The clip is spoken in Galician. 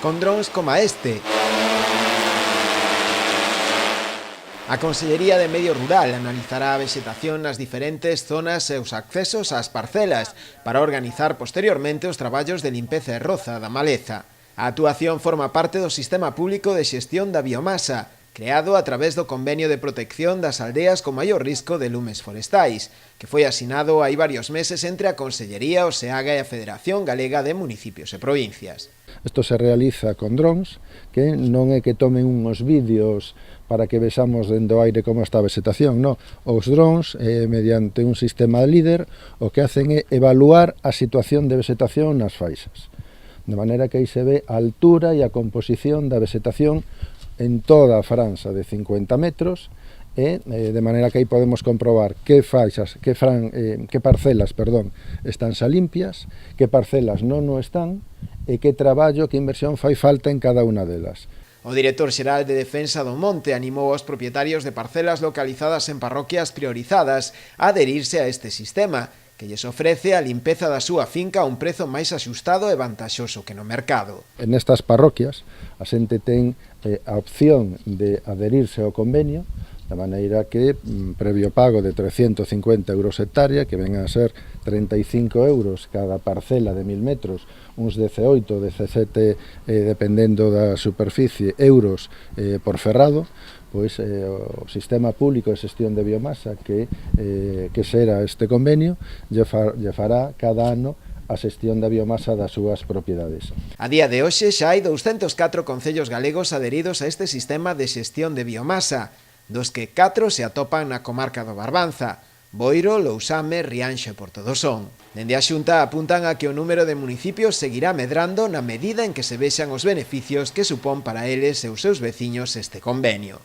con drons como este. A Consellería de Medio Rural analizará a vexetación nas diferentes zonas e os accesos ás parcelas para organizar posteriormente os traballos de limpeza e roza da maleza. A actuación forma parte do Sistema Público de Xestión da Biomasa, creado a través do Convenio de Protección das Aldeas con maior risco de lumes forestais, que foi asinado hai varios meses entre a Consellería, o SEAGA e a Federación Galega de Municipios e Provincias. Isto se realiza con drons, que non é que tomen uns vídeos para que vexamos dende o aire como está a vegetación, non. Os drons, mediante un sistema líder, o que hacen é evaluar a situación de vegetación nas faixas. De maneira que aí se ve a altura e a composición da vegetación en toda a franxa de 50 metros, de maneira que aí podemos comprobar que parcelas están xa limpias, que parcelas non o están, e que traballo, que inversión fai falta en cada unha delas. O director xeral de Defensa do Monte animou aos propietarios de parcelas localizadas en parroquias priorizadas a adherirse a este sistema, que lles ofrece a limpeza da súa finca a un prezo máis axustado e vantaxoso que no mercado. En estas parroquias, a xente ten a opción de adherirse ao convenio, de maneira que, previo pago de 350 euros hectárea, que ven a ser 35 euros cada parcela de 1000 metros, uns 18, 17, dependendo da superficie, euros por ferrado, pois o Sistema Público de Xestión de Biomasa que xera este convenio lle fará cada ano a xestión da biomasa das súas propiedades. A día de hoxe xa hai 204 concellos galegos adheridos a este sistema de xestión de biomasa, dos que 4 se atopan na comarca do Barbanza: Boiro, Lousame, Rianxo e Portodosón. Dende a Xunta apuntan a que o número de municipios seguirá medrando na medida en que se vexan os beneficios que supón para eles e os seus veciños este convenio.